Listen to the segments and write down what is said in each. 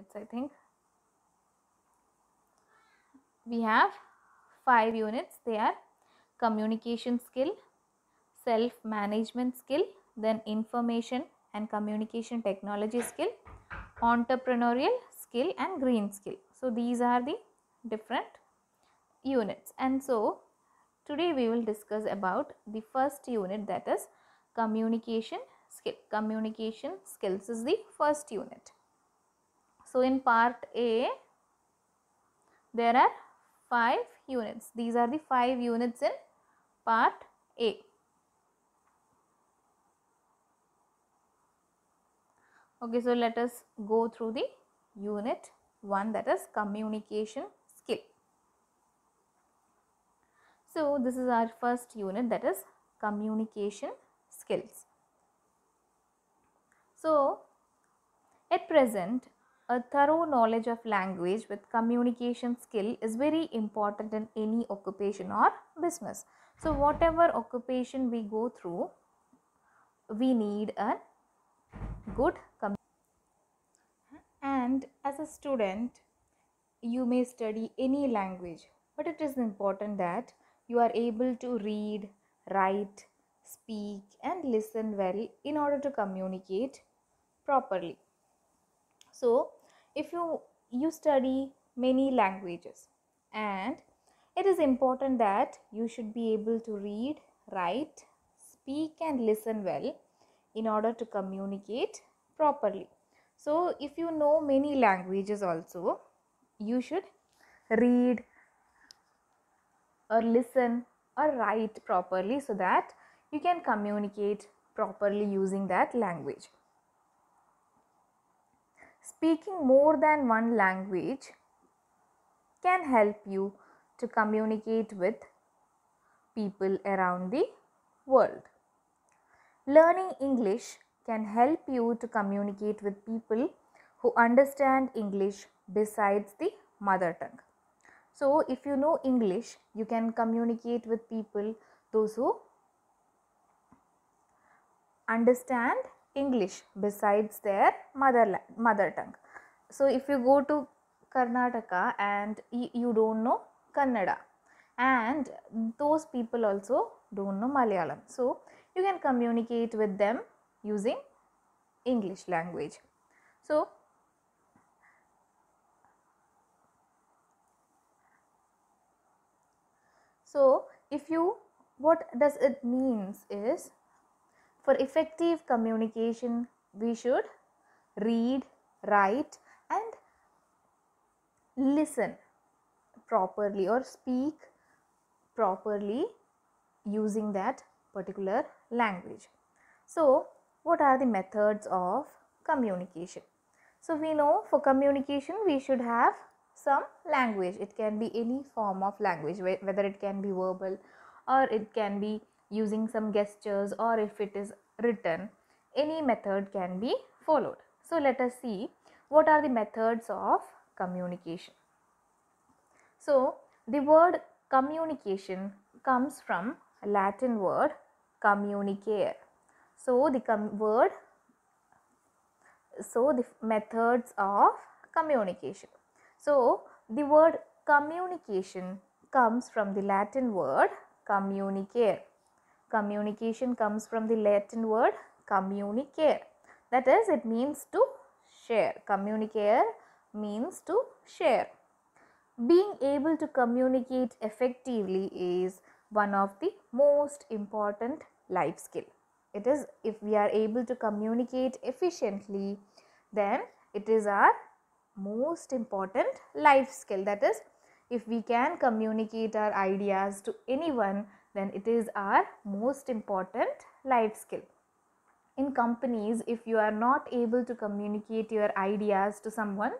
units, I think. We have 5 units. They are communication skill, self-management skill, then information and communication technology skill, entrepreneurial skill, and green skill. So these are the different units. And so today we will discuss about the first unit, that is communication skill. Communication skills is the first unit. So in part A there are 5 units. These are the 5 units in part A. Okay, so let us go through the unit 1, that is communication skill. So this is our first unit, that is communication skills. So at present, a thorough knowledge of language with communication skill is very important in any occupation or business. So whatever occupation we go through, we need a good communication. And as a student, you may study any language, but it is important that you are able to read, write, speak, and listen well in order to communicate properly. So if you study many languages, and it is important that you should be able to read, write, speak, and listen well in order to communicate properly. So if you know many languages also, you should read or listen or write properly so that you can communicate properly using that language. Speaking more than one language can help you to communicate with people around the world. Learning English can help you to communicate with people who understand English besides the mother tongue. So if you know English, you can communicate with people, those who understand English besides their mother tongue. So if you go to Karnataka and you don't know Kannada, and those people also don't know Malayalam, so you can communicate with them using English language. So what does it means is, for effective communication we should read, write, and listen properly or speak properly using that particular language. So what are the methods of communication? So we know for communication we should have some language. It can be any form of language, whether it can be verbal or it can be using some gestures, or if it is written, any method can be followed. So let us see what are the methods of communication. So the word communication comes from a Latin word communicare. So the methods of communication. So the word communication comes from the Latin word communicare. Communication comes from the Latin word communicare. That is, it means to share. Communicare means to share. Being able to communicate effectively is one of the most important life skill. It is, if we are able to communicate efficiently, then it is our most important life skill. That is, if we can communicate our ideas to anyone, then it is our most important life skill. In companies, if you are not able to communicate your ideas to someone,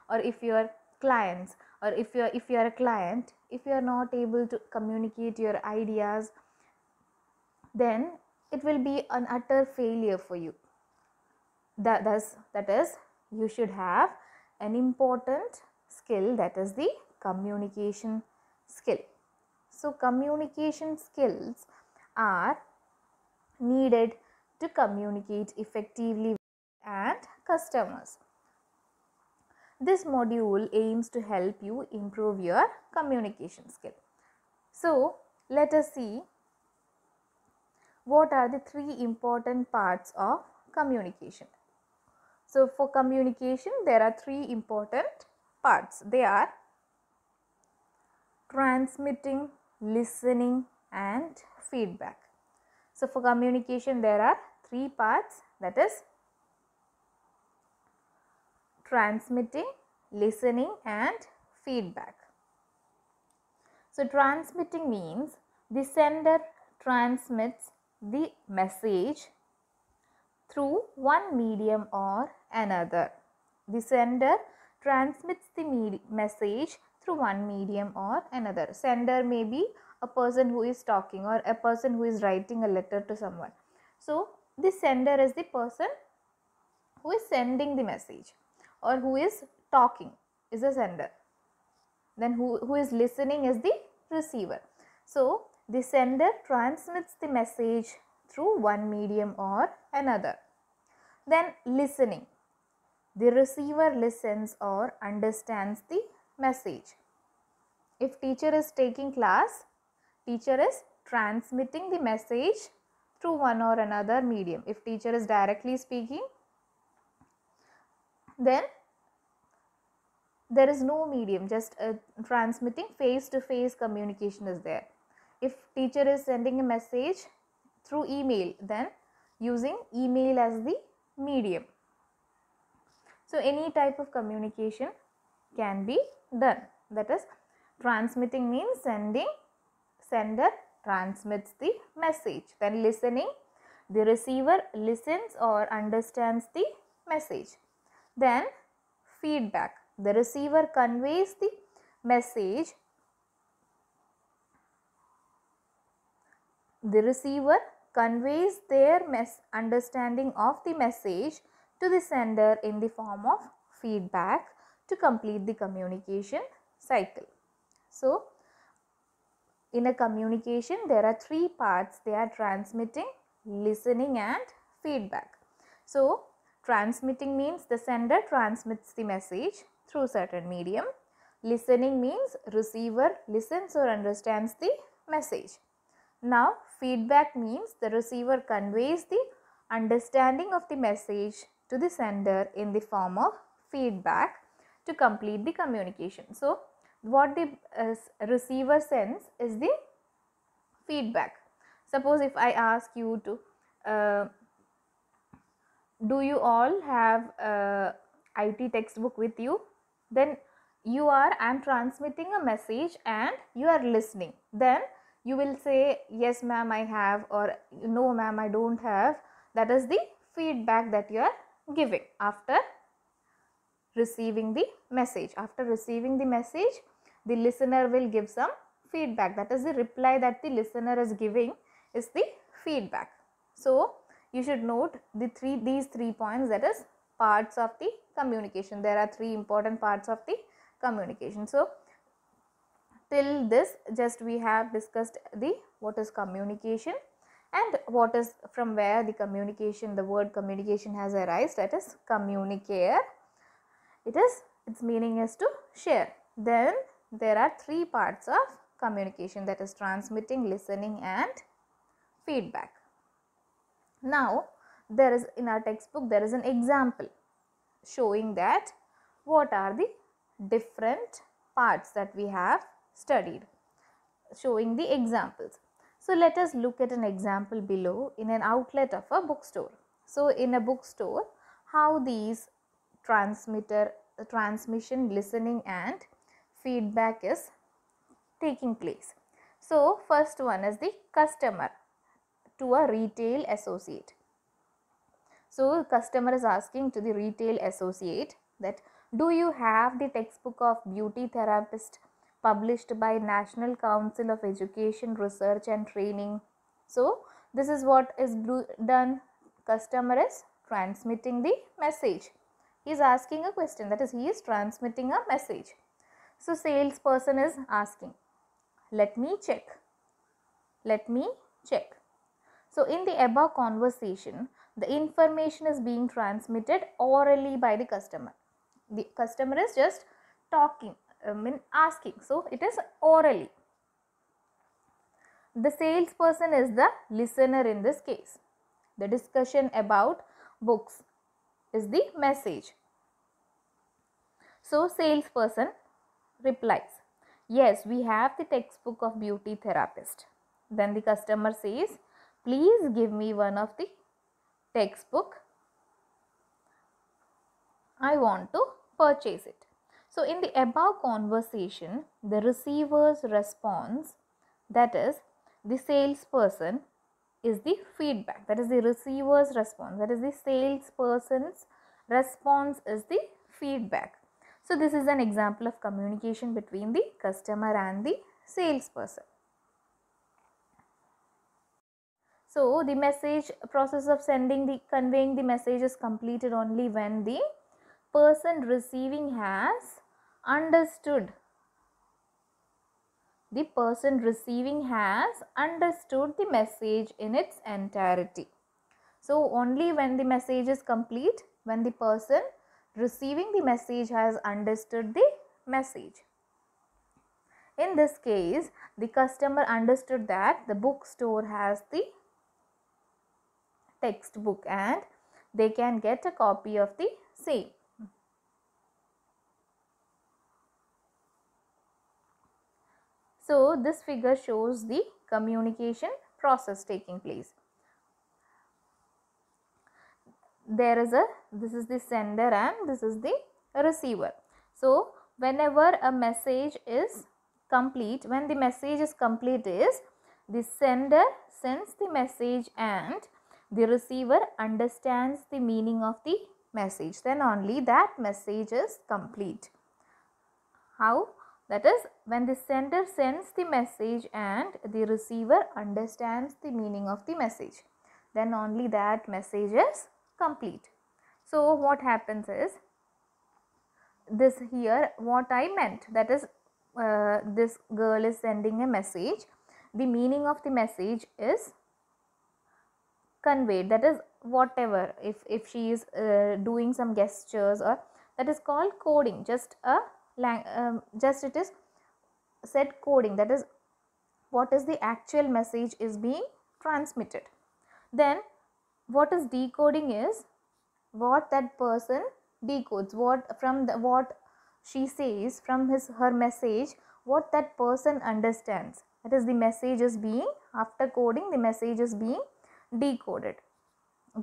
or if your clients, or if you are a client, if you are not able to communicate your ideas, then it will be an utter failure for you. That is, you should have an important skill, that is the communication skill. So communication skills are needed to communicate effectively and customers. This module aims to help you improve your communication skill. So, let us see what are the three important parts of communication. So, for communication, there are three important parts. They are transmitting, listening, and feedback. So, for communication, there are three parts, that is transmitting, listening, and feedback. So, transmitting means the sender transmits the message through one medium or another. The sender transmits the message through one medium or another. Sender may be a person who is talking or a person who is writing a letter to someone. So, the sender is the person who is sending the message, or who is talking is a sender. Then who is listening is the receiver. So, the sender transmits the message through one medium or another. Then listening. The receiver listens or understands the message. If teacher is taking class, teacher is transmitting the message through one or another medium. If teacher is directly speaking, then there is no medium, just transmitting, face to face communication is there. If teacher is sending a message through email, then using email as the medium. So, any type of communication can be done. That is, transmitting means sending, sender transmits the message. Then listening, the receiver listens or understands the message. Then feedback, the receiver conveys the message. The receiver conveys their understanding of the message to the sender in the form of feedback to complete the communication cycle. So, in a communication, there are three parts. They are transmitting, listening, and feedback. So, transmitting means the sender transmits the message through certain medium. Listening means receiver listens or understands the message. Now, feedback means the receiver conveys the understanding of the message to the sender in the form of feedback to complete the communication. So, what the receiver sends is the feedback. Suppose if I ask you to, do you all have IT textbook with you? Then I am transmitting a message and you are listening. Then you will say, yes ma'am I have, or no ma'am I don't have. That is the feedback that you are giving after receiving the message. After receiving the message, the listener will give some feedback. That is the reply that the listener is giving is the feedback. So, you should note these three points, that is parts of the communication. There are three important parts of the communication. So, till this just we have discussed the what is communication and what is, from where the communication, the word communication has arisen, that is communicare. Its meaning is to share. Then there are three parts of communication, that is transmitting, listening, and feedback. Now, there is in our textbook there is an example showing that what are the different parts that we have studied, showing the examples. So, let us look at an example below in an outlet of a bookstore. So, in a bookstore, how these transmission, listening, and feedback is taking place. So, first one is the customer to a retail associate. So, customer is asking to the retail associate that, do you have the textbook of beauty therapist published by National Council of Education, Research and Training? So, this is what is done. Customer is transmitting the message. He is asking a question, that is he is transmitting a message. So, salesperson is asking, let me check. Let me check. So, in the above conversation, the information is being transmitted orally by the customer. The customer is just talking, asking. So it is orally. The salesperson is the listener in this case. The discussion about books is the message. So salesperson replies, yes, we have the textbook of beauty therapist. Then the customer says, please give me one of the textbook. I want to purchase it. So in the above conversation, the receiver's response, that is the salesperson, is the feedback. That is the receiver's response. That is the salesperson's response is the feedback. So this is an example of communication between the customer and the salesperson. So the message process of conveying the message is completed only when the person receiving has understood. The person receiving has understood the message in its entirety. So only when the message is complete, when the person receiving the message has understood the message. In this case, the customer understood that the bookstore has the textbook and they can get a copy of the same. So this figure shows the communication process taking place. This is the sender and this is the receiver. So whenever a message is complete, when the message is complete, is the sender sends the message and the receiver understands the meaning of the message, then only that message is complete. How? That is, when the sender sends the message and the receiver understands the meaning of the message, then only that message is complete. So what happens is, this here what I meant, that is this girl is sending a message, the meaning of the message is conveyed, that is whatever, if she is doing some gestures, or that is called coding, just it is said coding, that is what is the actual message is being transmitted. Then what is decoding is what that person decodes, what she says from her message, what that person understands, that is the message is being, after coding the message is being decoded.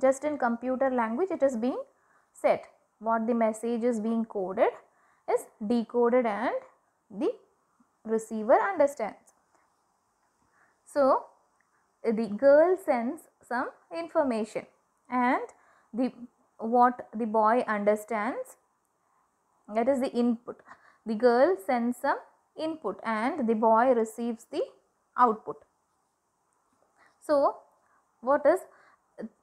Just in computer language it is being said, what the message is being coded is decoded and the receiver understands. So the girl sends some information and what the boy understands, that is the input. The girl sends some input and the boy receives the output. So what is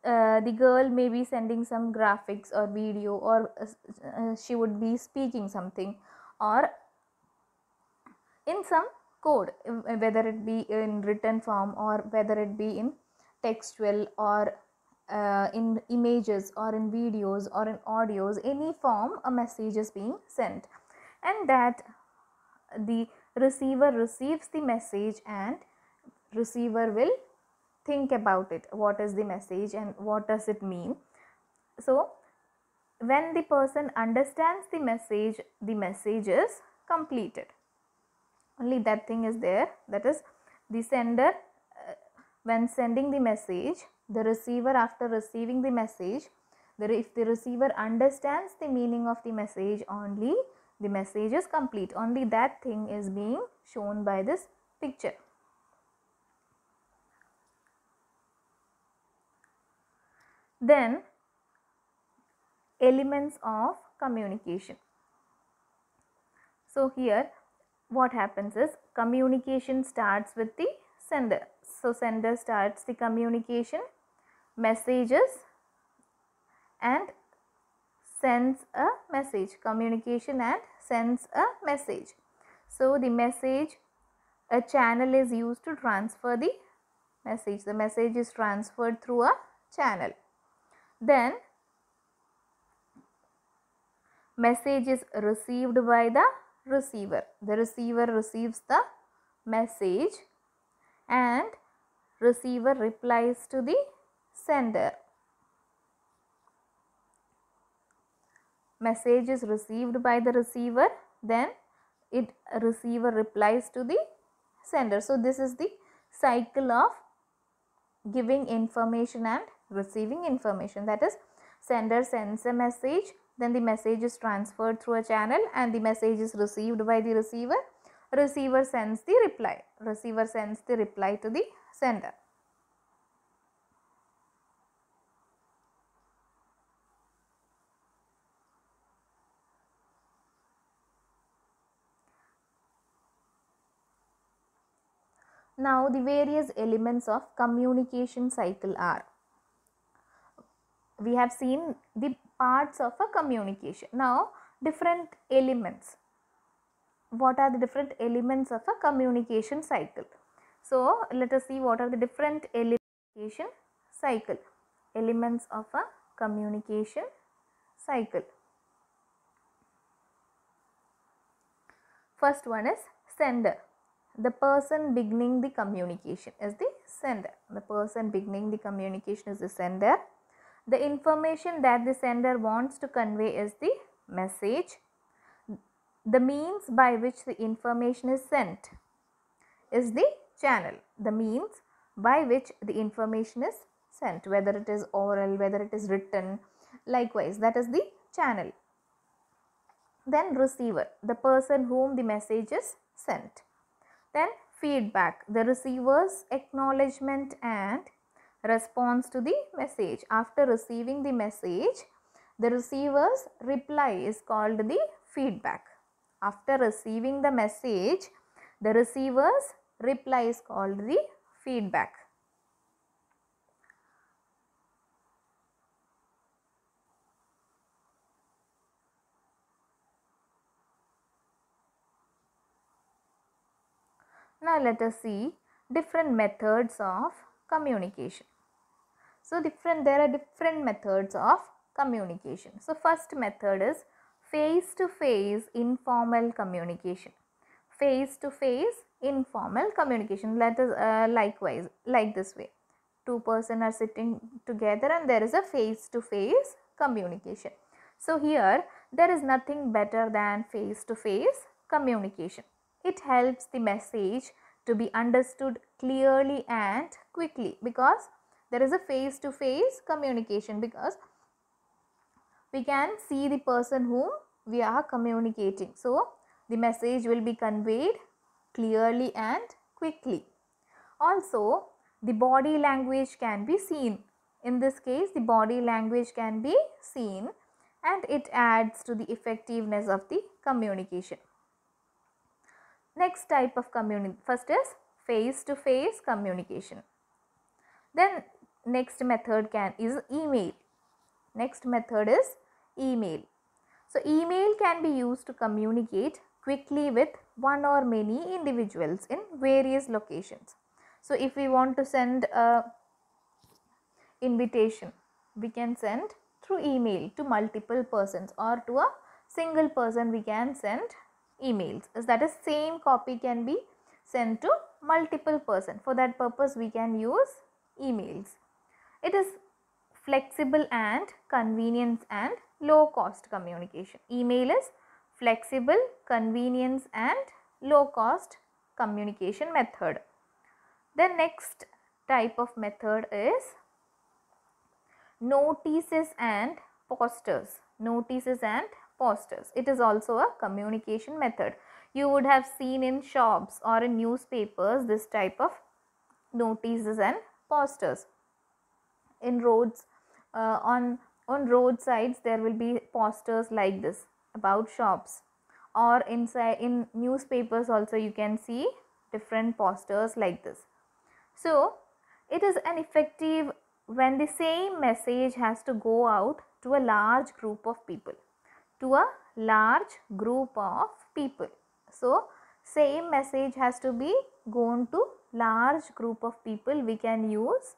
the girl may be sending some graphics or video, or she would be speaking something, or in some code, whether it be in written form or whether it be in textual or in images or in videos or in audios, any form a message is being sent, and that the receiver receives the message and receiver will think about it, what is the message and what does it mean. So when the person understands the message is completed, only that thing is there, that is the sender when sending the message, the receiver after receiving the message, if the receiver understands the meaning of the message, only the message is complete, only that thing is being shown by this picture. Then elements of communication. So here what happens is, communication starts with the sender. So sender starts the communication, messages and sends a message, communication and sends a message. So the message, a channel is used to transfer the message. The message is transferred through a channel. Then Message is received by the receiver. The receiver receives the message and receiver replies to the sender. Message is received by the receiver, then receiver replies to the sender. So this is the cycle of giving information and receiving information. That is, sender sends a message, then the message is transferred through a channel and the message is received by the receiver. Receiver sends the reply. Receiver sends the reply to the sender. Now the various elements of communication cycle are, we have seen the parts of a communication. Now different elements. What are the different elements of a communication cycle? So let us see what are the different communication cycle. Elements of a communication cycle. First one is sender. The person beginning the communication is the sender. The person beginning the communication is the sender. The information that the sender wants to convey is the message. The means by which the information is sent is the channel. The means by which the information is sent, whether it is oral, whether it is written, likewise, that is the channel. Then receiver, the person whom the message is sent. Then feedback, the receiver's acknowledgement and response to the message. After receiving the message, the receiver's reply is called the feedback. After receiving the message, the receiver's reply is called the feedback. Now let us see different methods of communication. So there are different methods of communication. So first method is face-to-face informal communication. Face-to-face informal communication. Let us likewise, like this way. Two persons are sitting together and there is a face-to-face communication. So here there is nothing better than face-to-face communication. It helps the message to be understood clearly and quickly, because there is a face-to-face communication, because we can see the person whom we are communicating. So the message will be conveyed clearly and quickly. Also, the body language can be seen. In this case, the body language can be seen and it adds to the effectiveness of the communication. Next type of communication, first is face-to-face communication. Then next method is email. Next method is email. So email can be used to communicate quickly with one or many individuals in various locations. So if we want to send a invitation, we can send through email to multiple persons, or to a single person we can send emails. That is, same copy can be sent to multiple persons. For that purpose we can use emails. It is flexible and convenience and low cost communication. Email is flexible, convenience and low cost communication method. The next type of method is notices and posters. Notices and posters. It is also a communication method. You would have seen in shops or in newspapers this type of notices and posters. In roads, on roadsides there will be posters like this about shops, or inside in newspapers also you can see different posters like this. So it is an effective when the same message has to go out to a large group of people. To a large group of people. So same message has to be gone to large group of people. We can use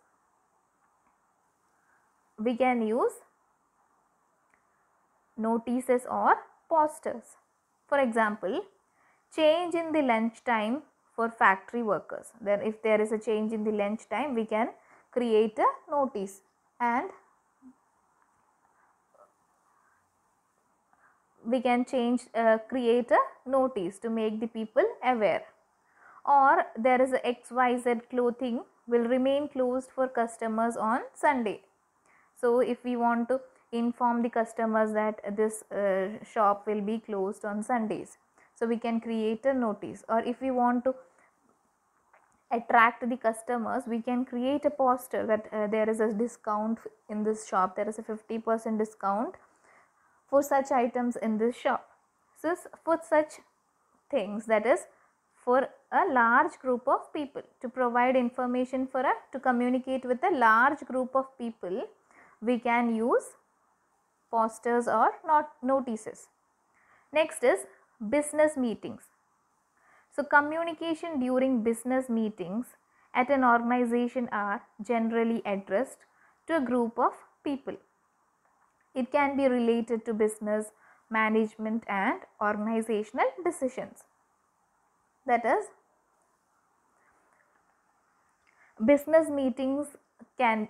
notices or posters. For example, change in the lunch time for factory workers. Then if there is a change in the lunch time, we can create a notice and we can create a notice to make the people aware. Or there is a XYZ clothing will remain closed for customers on Sunday. So if we want to inform the customers that this shop will be closed on Sundays, so we can create a notice. Or if we want to attract the customers, we can create a poster that there is a discount in this shop, there is a 50% discount for such items in this shop. So for such things, that is for a large group of people, to provide information to communicate with a large group of people, we can use posters or notices. Next is business meetings. So communication during business meetings at an organization are generally addressed to a group of people. It can be related to business, management and organizational decisions. That is, business meetings can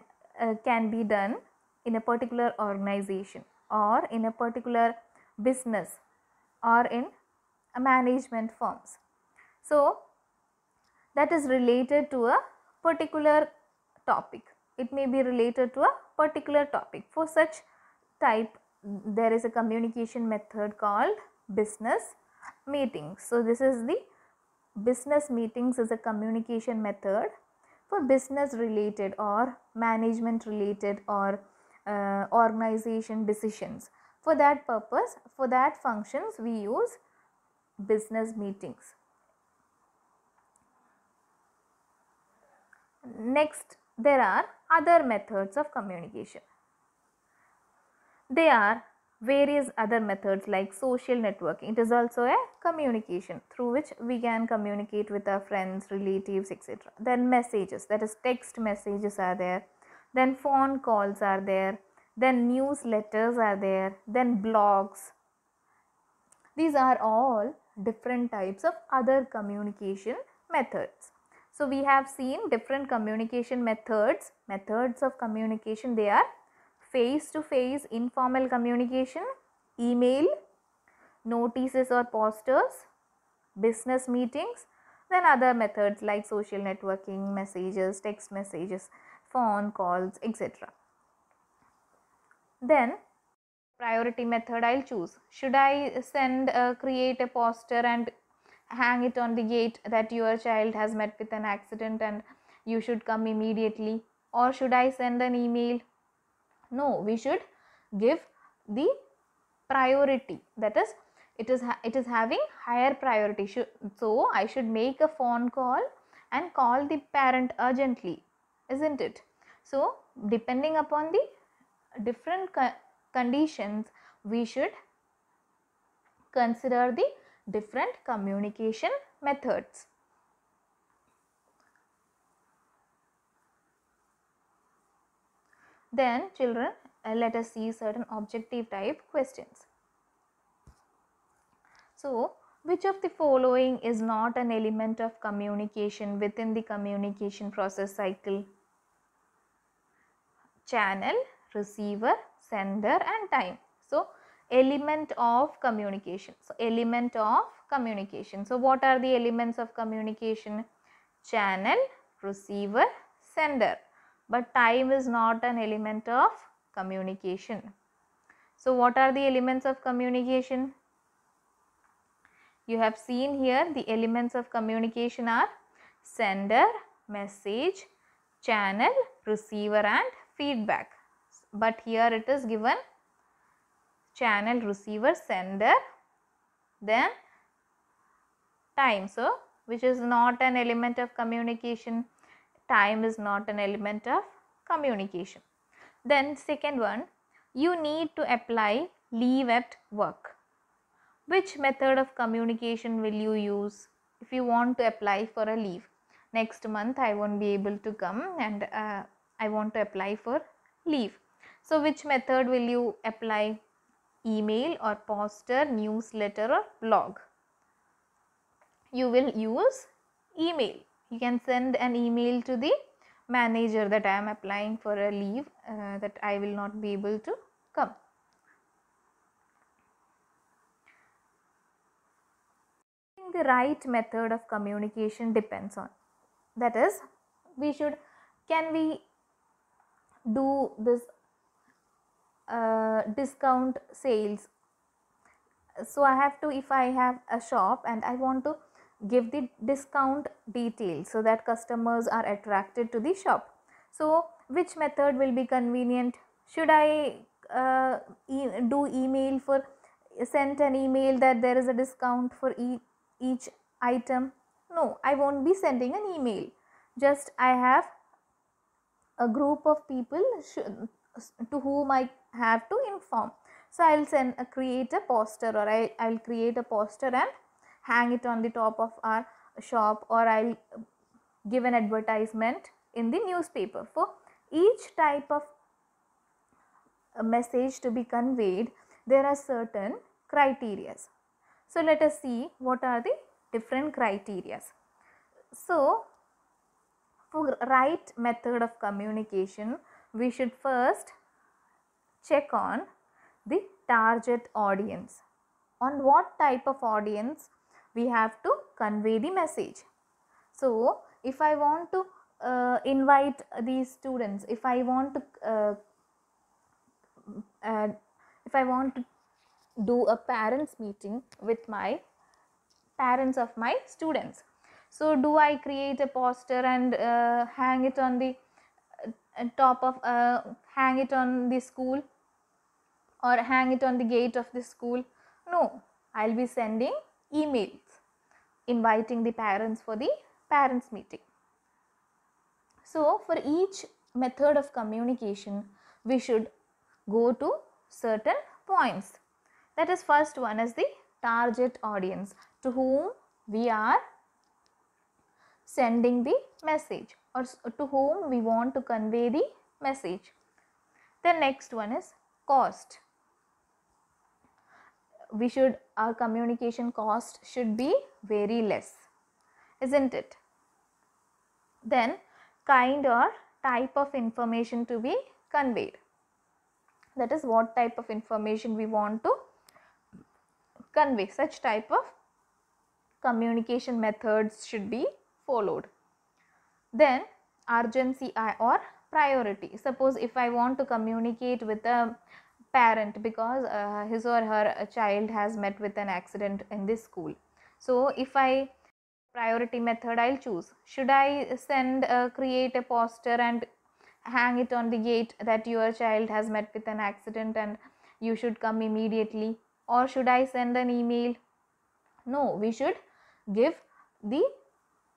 be done in a particular organization or in a particular business or in a management firms. So that is related to a particular topic. It may be related to a particular topic. For such type, there is a communication method called business meetings. So this is the business meetings is a communication method for business related or management related or organization decisions. For that purpose, for that functions, we use business meetings. Next, there are other methods of communication. There are various other methods like social networking. It is also a communication through which we can communicate with our friends, relatives, etc. Then messages, that is text messages are there. Then phone calls are there. Then newsletters are there. Then blogs. These are all different types of other communication methods. So we have seen different communication methods of communication. They are face-to-face informal communication, email, notices or posters, business meetings, then other methods like social networking, messages, text messages, phone calls, etc. Then priority method I'll choose. Should I create a poster and hang it on the gate that your child has met with an accident and you should come immediately? Or should I send an email? No, we should give the priority, that is it is having higher priority. So I should make a phone call and call the parent urgently, isn't it? So depending upon the different conditions, we should consider the different communication methods. Then children, let us see certain objective type questions. So, which of the following is not an element of communication within the communication process cycle? Channel, receiver, sender and time. So, element of communication. So, element of communication. So, what are the elements of communication? Channel, receiver, sender. But time is not an element of communication. So, what are the elements of communication? You have seen here the elements of communication are sender, message, channel, receiver and feedback. But here it is given channel, receiver, sender, then time. So, which is not an element of communication? Time is not an element of communication. Then second one, you need to apply leave at work. Which method of communication will you use if you want to apply for a leave? Next month I won't be able to come and I want to apply for leave. So which method will you apply? email or poster, newsletter or blog? You will use email. You can send an email to the manager that I am applying for a leave, that I will not be able to come. The right method of communication depends on, that is, can we do this discount sales? So I have to, if I have a shop and I want to give the discount details so that customers are attracted to the shop, so which method will be convenient? Should I do email for, send an email that there is a discount for each item? No, I won't be sending an email. Just I have a group of people to whom I have to inform. So I will create a poster, or I will create a poster and hang it on the top of our shop, or I will give an advertisement in the newspaper. For each type of a message to be conveyed, there are certain criteria. So let us see what are the different criteria. So for right method of communication, we should first check on the target audience. On what type of audience we have to convey the message. So if I want to invite these students, if I want to do a parents meeting with my parents of my students, so do I create a poster and hang it on the hang it on the school, or hang it on the gate of the school? No, I'll be sending emails inviting the parents for the parents meeting. So for each method of communication, we should go to certain points. That is, first one is the target audience, to whom we are sending the message, or to whom we want to convey the message. The next one is cost. Our communication cost should be very less, isn't it? Then kind or type of information to be conveyed. That is, what type of information we want to convey. Such type of communication methods should be followed. Then urgency or priority. Suppose if I want to communicate with a parent because his or her child has met with an accident in this school. So if I priority method, I'll choose. Should I create a poster and hang it on the gate that your child has met with an accident and you should come immediately, or should I send an email? No, we should give the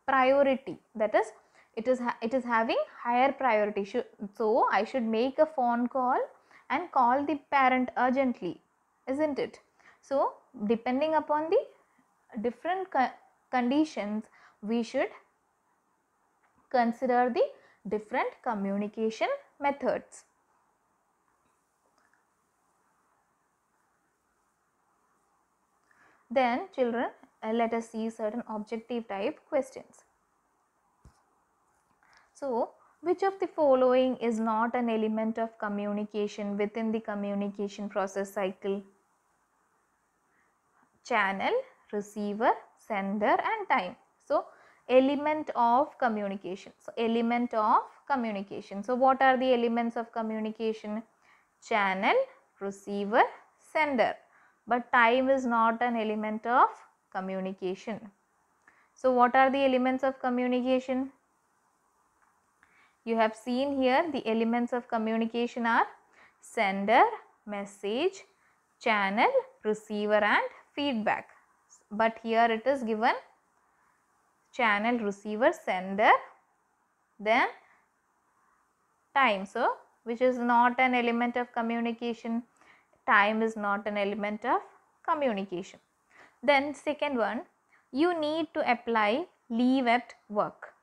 priority, that is, it is having higher priority. So I should make a phone call and call the parent urgently, isn't it? So depending upon the different conditions, we should consider the different communication methods. Then children, let us see certain objective type questions. So which of the following is not an element of communication within the communication process cycle? Channel, receiver, sender and time. So element of communication. So element of communication. So what are the elements of communication? Channel, receiver, sender. But time is not an element of communication. So what are the elements of communication? You have seen here the elements of communication are sender, message, channel, receiver and feedback. But here it is given channel, receiver, sender, then time. So which is not an element of communication? Time is not an element of communication. Then second one, you need to apply leave at work.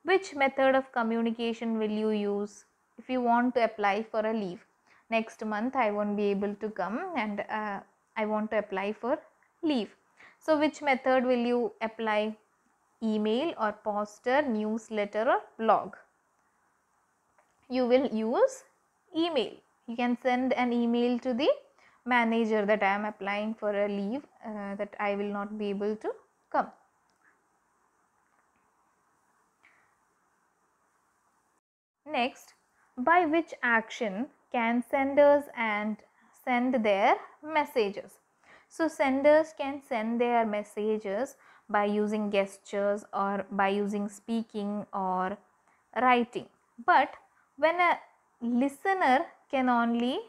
Which method of communication will you use if you want to apply for a leave? next month I won't be able to come and I want to apply for leave. So which method will you apply? Email or poster, newsletter or blog? You will use email. You can send an email to the manager that I am applying for a leave, that I will not be able to come. Next, by which action can senders and send their messages? So senders can send their messages by using gestures or by using speaking or writing. But when a listener can only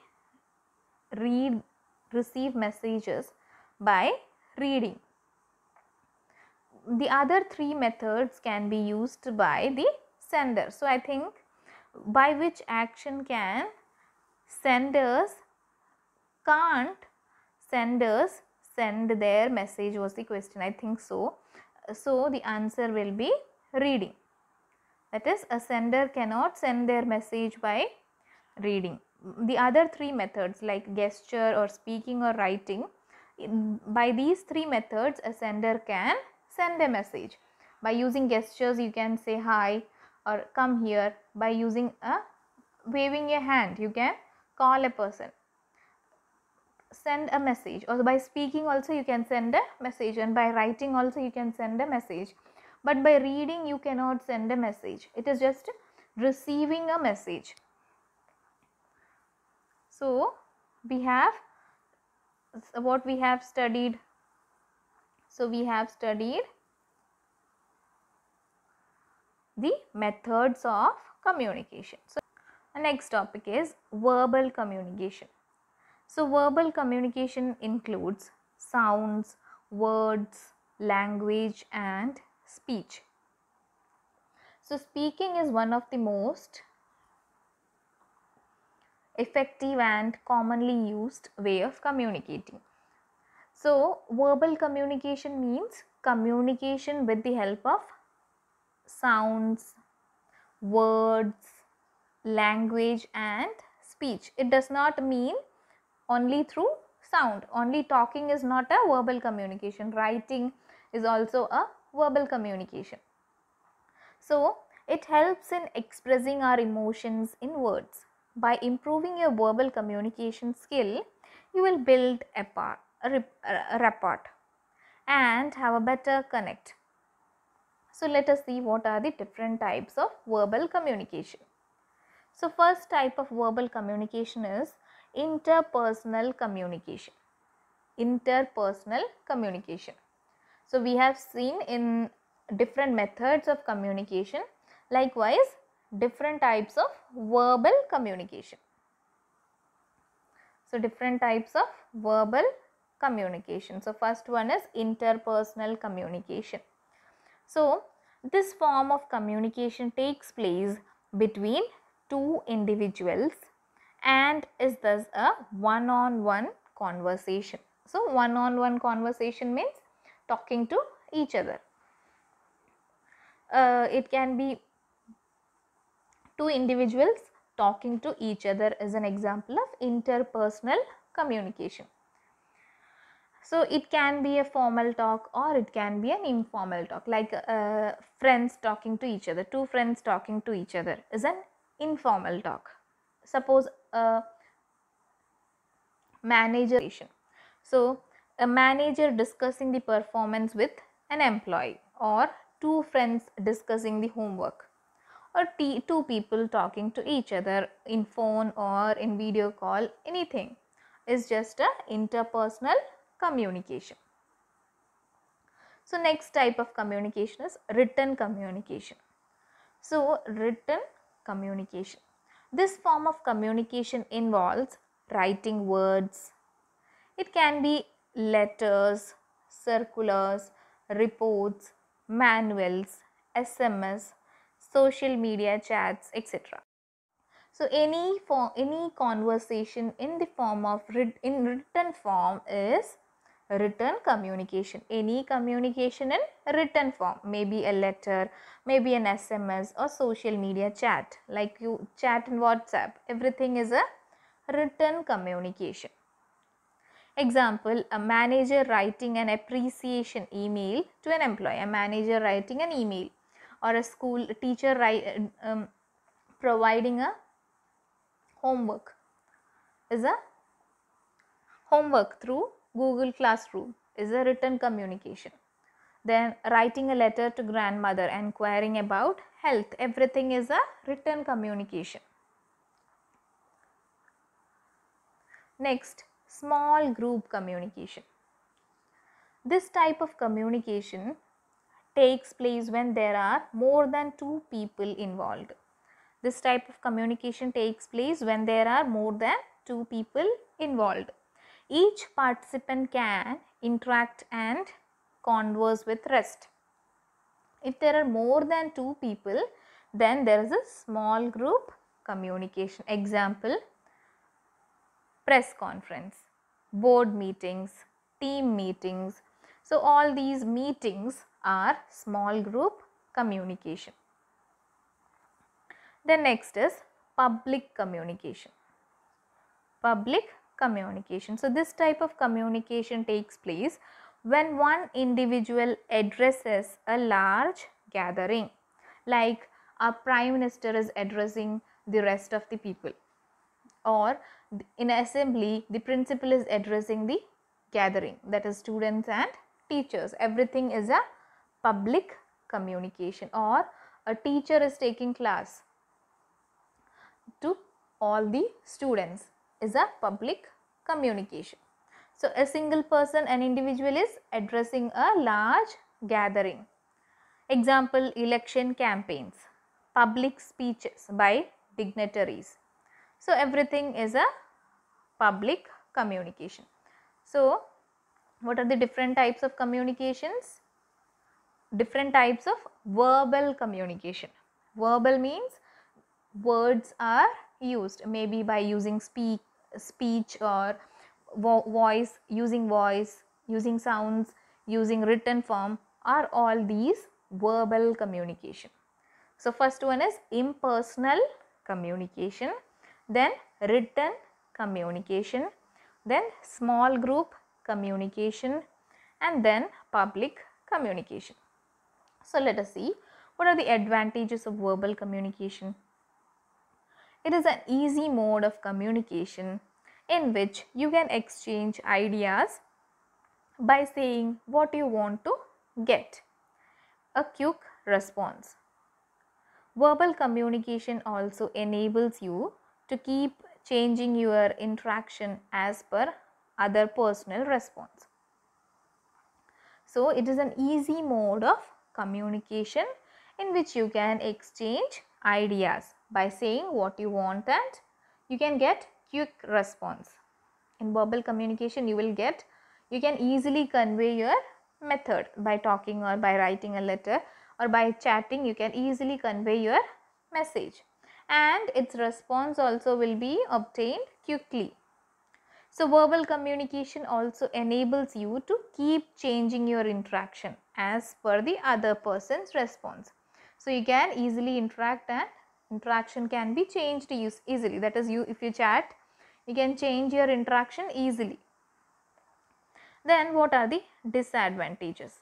receive messages by reading. The other three methods can be used by the sender. So I think by which action can senders send their message was the question. I think so. So the answer will be reading. That is, a sender cannot send their message by reading. The other three methods like gesture or speaking or writing, by these three methods a sender can send a message. By using gestures you can say hi or come here. By using waving a hand you can call a person, send a message. Or by speaking also you can send a message, and by writing also you can send a message. But by reading you cannot send a message. It is just receiving a message. So we have what we have studied. So we have studied the methods of communication. So the next topic is verbal communication. So verbal communication includes sounds, words, language and speech. So speaking is one of the most effective and commonly used way of communicating. So verbal communication means communication with the help of sounds, words, language and speech. It does not mean only through sound. Only talking is not a verbal communication. Writing is also a verbal communication. So it helps in expressing our emotions in words. By improving your verbal communication skill, you will build a rapport and have a better connect. So let us see what are the different types of verbal communication. So first type of verbal communication is interpersonal communication. Interpersonal communication. So we have seen in different methods of communication. Likewise, different types of verbal communication. So different types of verbal communication. So first one is interpersonal communication. So this form of communication takes place between two individuals and is thus a one-on-one conversation. So one-on-one conversation means talking to each other. It can be two individuals talking to each other is an example of interpersonal communication. So it can be a formal talk or it can be an informal talk, like friends talking to each other. Two friends talking to each other is an informal talk. Suppose a manager. So a manager discussing the performance with an employee, or two friends discussing the homework, or two people talking to each other in phone or in video call. Anything is just a interpersonal communication. So next type of communication is written communication. So written communication. This form of communication involves writing words. It can be letters, circulars, reports, manuals, SMS, social media chats, etc. So any conversation in the form of in written form is written communication. Any communication in written form, maybe a letter, maybe an SMS or social media chat, like you chat in WhatsApp, everything is a written communication. Example, a manager writing an appreciation email to an employee, a manager writing an email, or a school teacher providing a homework is a homework through Google Classroom is a written communication. Then writing a letter to grandmother inquiring about health, everything is a written communication. Next, small group communication. This type of communication takes place when there are more than 2 people involved. This type of communication takes place when there are more than 2 people involved. Each participant can interact and converse with rest. If there are more than 2 people, then there is a small group communication. Example, press conference, board meetings, team meetings. So all these meetings are small group communication. Then next is public communication. Public communication. So this type of communication takes place when one individual addresses a large gathering, like our prime minister is addressing the rest of the people, or in assembly the principal is addressing the gathering, that is students and teachers. Everything is a public communication. Or a teacher is taking class to all the students is a public communication. So a single person, an individual is addressing a large gathering. Example, election campaigns, public speeches by dignitaries. So everything is a public communication. So what are the different types of communications? Different types of verbal communication. Verbal means words are used, maybe by using speech or voice, using sounds, using written form, are all these verbal communication. So first one is impersonal communication, then written communication, then small group communication, and then public communication. So let us see what are the advantages of verbal communication. It is an easy mode of communication in which you can exchange ideas by saying what you want to get. A quick response. Verbal communication also enables you to keep changing your interaction as per other personal response. So it is an easy mode of communication in which you can exchange ideas by saying what you want and you can get quick response. In verbal communication you can easily convey your method by talking or by writing a letter or by chatting. You can easily convey your message and its response also will be obtained quickly. So verbal communication also enables you to keep changing your interaction as per the other person's response. So you can easily interact and interaction can be changed easily. That is, if you chat, you can change your interaction easily. Then what are the disadvantages?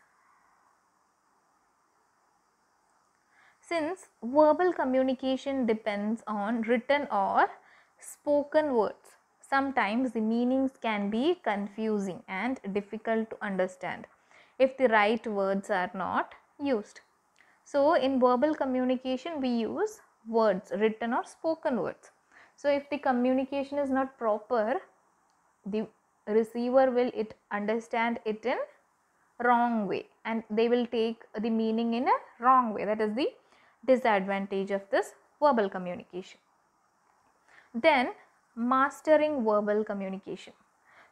Since verbal communication depends on written or spoken words, sometimes the meanings can be confusing and difficult to understand if the right words are not used. So in verbal communication we use words, written or spoken words. So if the communication is not proper, the receiver will understand it in wrong way and they will take the meaning in a wrong way. That is the disadvantage of this verbal communication. Then mastering verbal communication.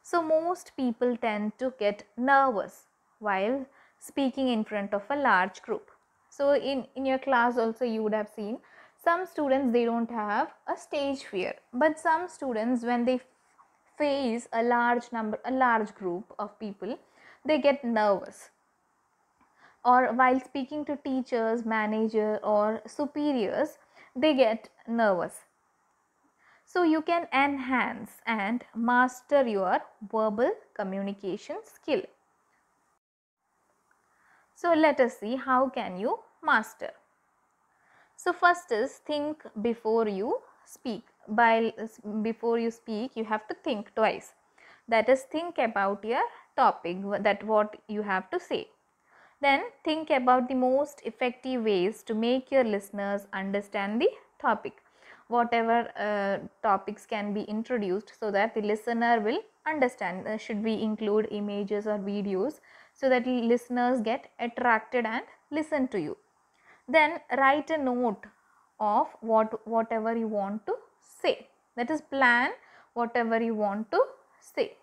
So most people tend to get nervous while speaking in front of a large group. So in your class also you would have seen some students, they don't have a stage fear, but some students, when they face a large group of people, they get nervous. Or while speaking to teachers, manager or superiors, they get nervous. So you can enhance and master your verbal communication skill. So let us see how can you master. So first is think before you speak. Before you speak, you have to think twice. That is, think about your topic, that what you have to say. Then think about the most effective ways to make your listeners understand the topic. Whatever topics can be introduced so that the listener will understand. Should we include images or videos so that listeners get attracted and listen to you. Then write a note of whatever you want to say. That is, plan whatever you want to say.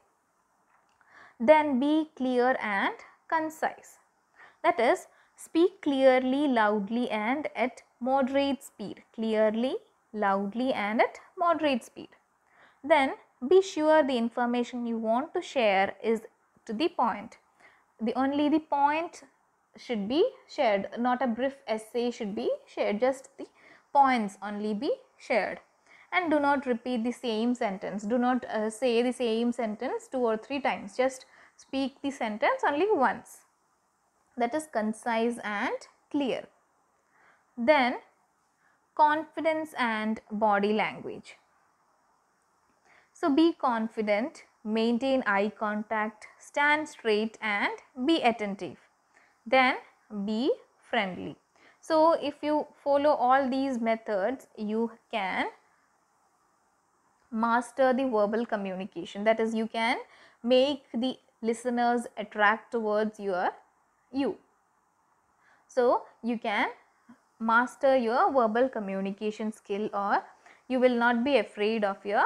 Then be clear and concise. That is, speak clearly, loudly and at moderate speed. Clearly, loudly and at moderate speed. Then be sure the information you want to share is to the point. Only the point should be shared, not a brief essay should be shared, just the points only be shared. And do not repeat the same sentence. Do not say the same sentence 2 or 3 times. Just speak the sentence only once. That is concise and clear. Then confidence and body language. So be confident, maintain eye contact, stand straight and be attentive. Then be friendly. So if you follow all these methods, you can master the verbal communication. That is, you can make the listeners attract towards you. So you can master your verbal communication skill, or you will not be afraid of your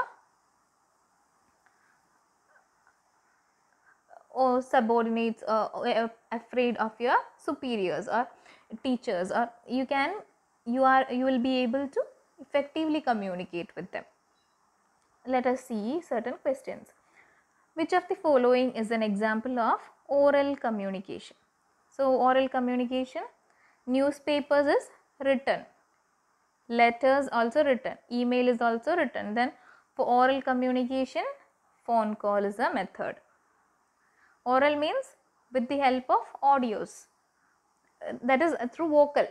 subordinates, or afraid of your superiors or teachers, or you will be able to effectively communicate with them. Let us see certain questions. Which of the following is an example of oral communication? So oral communication, newspapers is written, letters also written, email is also written. Then for oral communication, phone call is a method. Oral means with the help of audios, that is through vocal.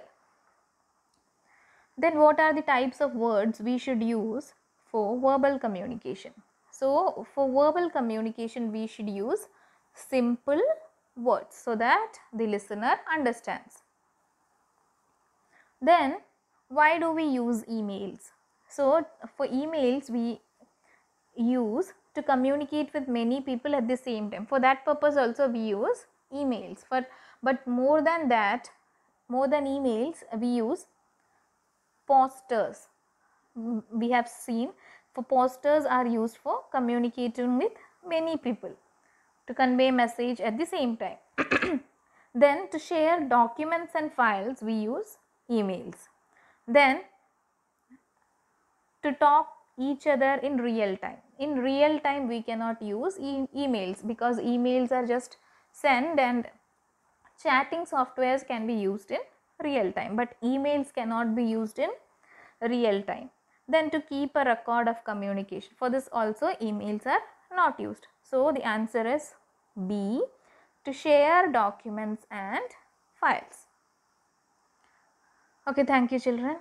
Then what are the types of words we should use for verbal communication? So for verbal communication, we should use simple words so that the listener understands. Then why do we use emails? So for emails, we use to communicate with many people at the same time. For that purpose also we use emails. But more than that, more than emails, we use posters. We have seen for posters are used for communicating with many people to convey message at the same time. Then to share documents and files, we use emails. Then to talk each other in real time. In real time, we cannot use emails because emails are just send, and chatting softwares can be used in real time, but emails cannot be used in real time. Then to keep a record of communication, for this also emails are not used. So the answer is B, to share documents and files. Okay, thank you children.